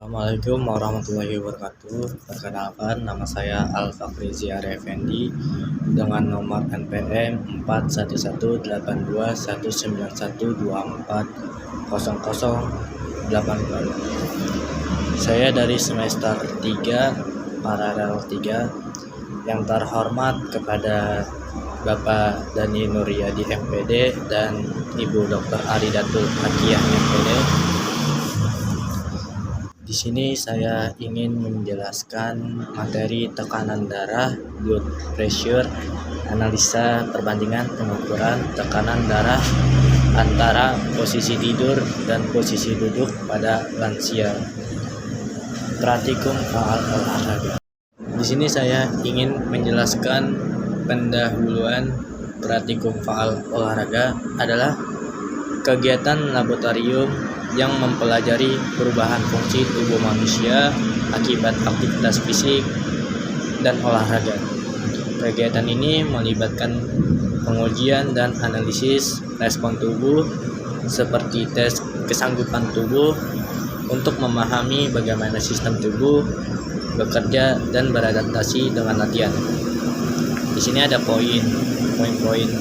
Assalamualaikum warahmatullahi wabarakatuh. Perkenalkan, nama saya Al-Fakri Ziar Effendi dengan nomor NPM 418181240080. Saya dari semester 3 paralel 3. Yang terhormat kepada Bapak Dani Nuryadi MPD dan Ibu Dr. Aridatul Hakiyah MPD. Di sini saya ingin menjelaskan materi tekanan darah, blood pressure, analisa perbandingan pengukuran tekanan darah antara posisi tidur dan posisi duduk pada lansia. Praktikum faal olahraga. Di sini saya ingin menjelaskan pendahuluan praktikum faal olahraga adalah kegiatan laboratorium yang mempelajari perubahan fungsi tubuh manusia akibat aktivitas fisik dan olahraga. Kegiatan ini melibatkan pengujian dan analisis respon tubuh seperti tes kesanggupan tubuh untuk memahami bagaimana sistem tubuh bekerja dan beradaptasi dengan latihan. Di sini ada poin-poin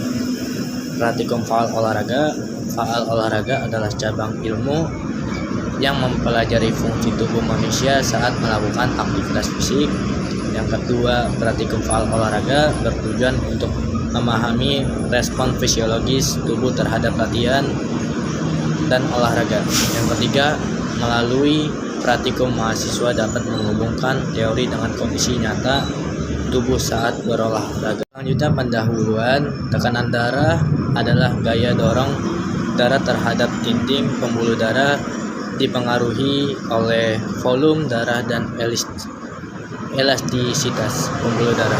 praktikum faal olahraga. Faal olahraga adalah cabang ilmu yang mempelajari fungsi tubuh manusia saat melakukan aktivitas fisik. Yang kedua, praktikum faal olahraga bertujuan untuk memahami respon fisiologis tubuh terhadap latihan dan olahraga. Yang ketiga, melalui praktikum mahasiswa dapat menghubungkan teori dengan kondisi nyata tubuh saat berolahraga. Selanjutnya, pendahuluan tekanan darah adalah gaya dorong darah terhadap dinding pembuluh darah dipengaruhi oleh volume darah dan elastisitas pembuluh darah.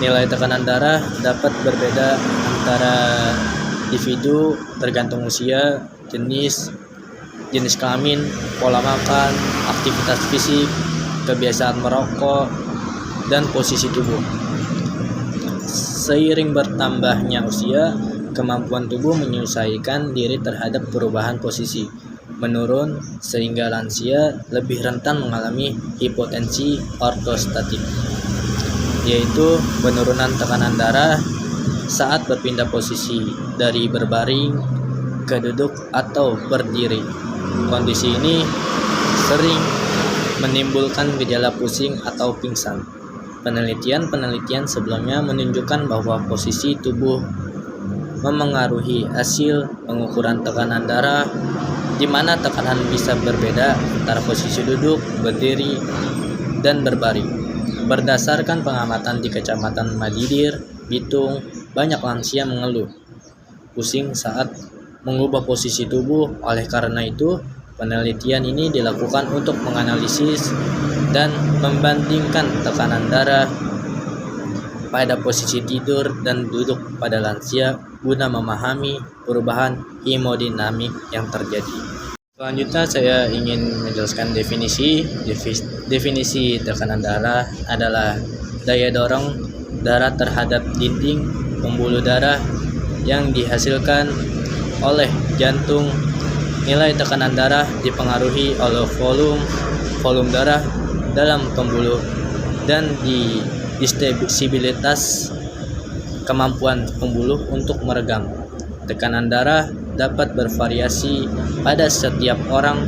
Nilai tekanan darah dapat berbeda antara individu tergantung usia, jenis kelamin, pola makan, aktivitas fisik, kebiasaan merokok, dan posisi tubuh. Seiring bertambahnya usia, kemampuan tubuh menyesuaikan diri terhadap perubahan posisi menurun sehingga lansia lebih rentan mengalami hipotensi ortostatik, yaitu penurunan tekanan darah saat berpindah posisi dari berbaring ke duduk atau berdiri. Kondisi ini sering menimbulkan gejala pusing atau pingsan. Penelitian sebelumnya menunjukkan bahwa posisi tubuh memengaruhi hasil pengukuran tekanan darah, di mana tekanan bisa berbeda antara posisi duduk, berdiri, dan berbaring. Berdasarkan pengamatan di Kecamatan Madidir, Bitung, banyak lansia mengeluh pusing saat mengubah posisi tubuh. Oleh karena itu, penelitian ini dilakukan untuk menganalisis dan membandingkan tekanan darah pada posisi tidur dan duduk pada lansia guna memahami perubahan hemodinamik yang terjadi. Selanjutnya saya ingin menjelaskan definisi tekanan darah adalah daya dorong darah terhadap dinding pembuluh darah yang dihasilkan oleh jantung. Nilai tekanan darah dipengaruhi oleh volume darah dalam pembuluh dan stabilitas kemampuan pembuluh untuk meregang. Tekanan darah dapat bervariasi pada setiap orang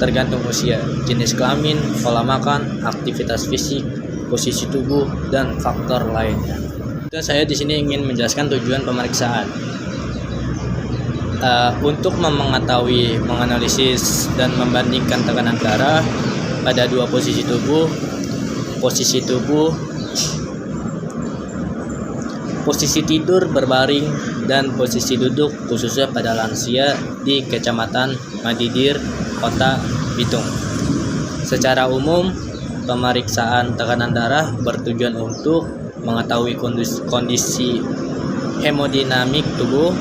tergantung usia, jenis kelamin, pola makan, aktivitas fisik, posisi tubuh, dan faktor lainnya. Dan saya di sini ingin menjelaskan tujuan pemeriksaan. Untuk mengetahui, menganalisis, dan membandingkan tekanan darah pada dua posisi tubuh, posisi tidur berbaring dan posisi duduk, khususnya pada lansia di Kecamatan Madidir, Kota Bitung. Secara umum, pemeriksaan tekanan darah bertujuan untuk mengetahui kondisi hemodinamik tubuh.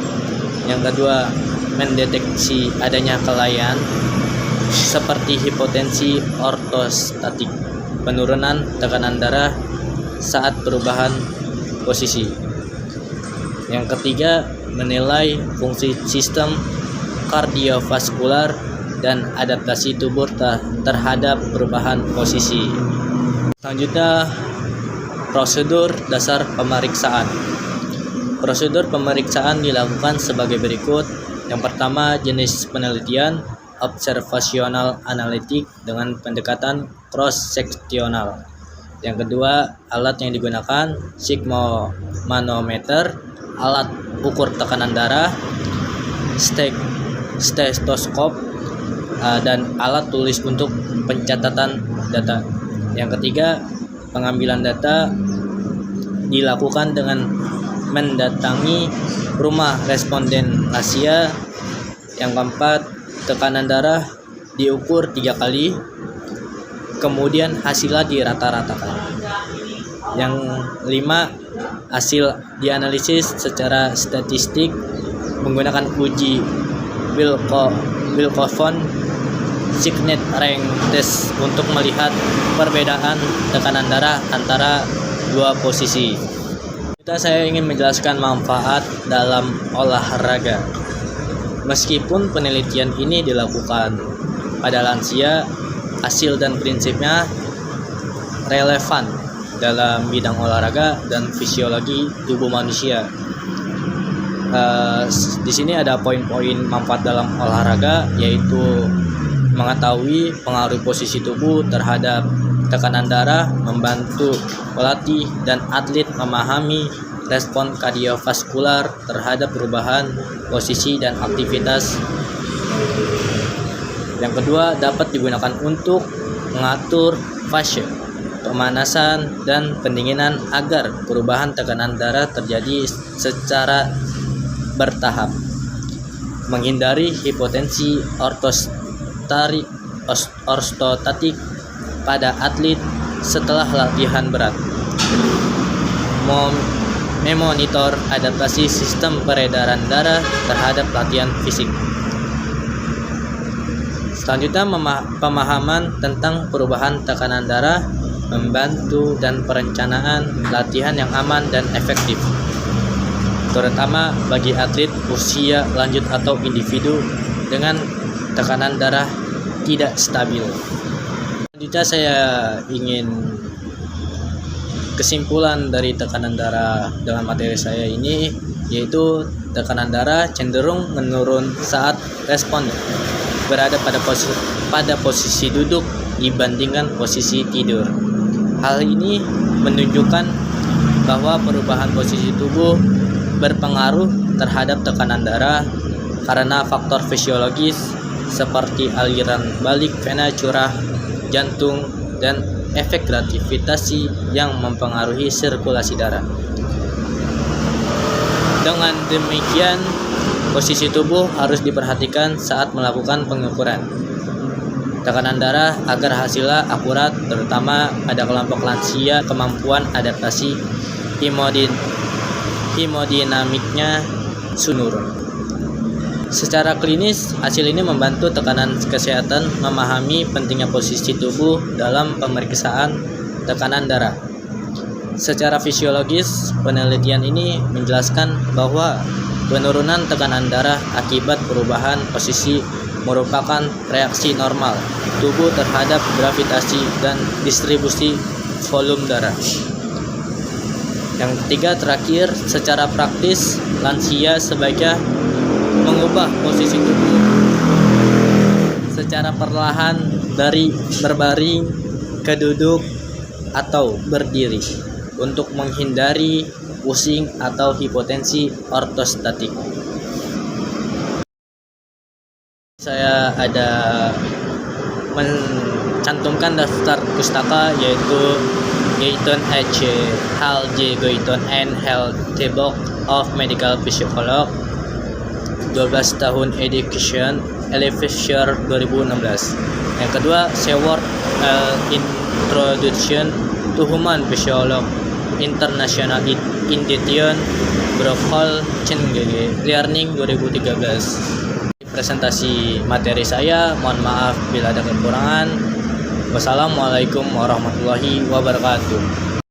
Yang kedua, mendeteksi adanya kelainan seperti hipotensi ortostatik, penurunan tekanan darah saat perubahan posisi. Yang ketiga, menilai fungsi sistem kardiovaskular dan adaptasi tubuh terhadap perubahan posisi. Selanjutnya, prosedur dasar pemeriksaan. Prosedur pemeriksaan dilakukan sebagai berikut. Yang pertama, jenis penelitian observasional analitik dengan pendekatan cross-seksional. Yang kedua, alat yang digunakan sigmomanometer, alat ukur tekanan darah, stetoskop, dan alat tulis untuk pencatatan data. Yang ketiga, pengambilan data dilakukan dengan mendatangi rumah responden lansia. Yang keempat, tekanan darah diukur 3 kali, kemudian hasilnya dirata-ratakan. Yang lima, hasil dianalisis secara statistik menggunakan uji Wilcoxon Signet Rank Test untuk melihat perbedaan tekanan darah antara dua posisi. Saya ingin menjelaskan manfaat dalam olahraga. Meskipun penelitian ini dilakukan pada lansia, hasil dan prinsipnya relevan dalam bidang olahraga dan fisiologi tubuh manusia. Di sini ada poin-poin manfaat dalam olahraga, yaitu mengetahui pengaruh posisi tubuh terhadap tekanan darah, membantu pelatih dan atlet memahami respon kardiovaskular terhadap perubahan posisi dan aktivitas. Yang kedua, dapat digunakan untuk mengatur fase, pemanasan, dan pendinginan agar perubahan tekanan darah terjadi secara bertahap. Menghindari hipotensi ortostatik pada atlet setelah latihan berat. Memonitor adaptasi sistem peredaran darah terhadap latihan fisik. Selanjutnya, pemahaman tentang perubahan tekanan darah, membantu dan perencanaan latihan yang aman dan efektif, terutama bagi atlet usia lanjut atau individu dengan tekanan darah tidak stabil. Selanjutnya, saya ingin kesimpulan dari tekanan darah dengan materi saya ini, yaitu tekanan darah cenderung menurun saat responden berada pada posisi duduk dibandingkan posisi tidur. Hal ini menunjukkan bahwa perubahan posisi tubuh berpengaruh terhadap tekanan darah karena faktor fisiologis seperti aliran balik vena curah jantung dan efek gravitasi yang mempengaruhi sirkulasi darah. Dengan demikian, posisi tubuh harus diperhatikan saat melakukan pengukuran tekanan darah agar hasilnya akurat, terutama pada kelompok lansia. Kemampuan adaptasi hemodinamiknya menurun. Secara klinis, hasil ini membantu tekanan kesehatan memahami pentingnya posisi tubuh dalam pemeriksaan tekanan darah. Secara fisiologis, penelitian ini menjelaskan bahwa penurunan tekanan darah akibat perubahan posisi merupakan reaksi normal tubuh terhadap gravitasi dan distribusi volume darah. Yang ketiga, terakhir, secara praktis, lansia sebaiknya mengubah posisi tubuh secara perlahan dari berbaring ke duduk atau berdiri untuk menghindari pusing atau hipotensi ortostatik. Saya ada mencantumkan daftar pustaka, yaitu Guyton H. Hal J. Guyton and Hal T. Book of Medical Physiology 12 tahun education, Elevation 2016. Yang kedua, Seward Introduction to Human Physiology International Edition, Brockholm Cheng-Gege Learning 2013. Presentasi materi saya, mohon maaf bila ada kekurangan. Wassalamualaikum warahmatullahi wabarakatuh.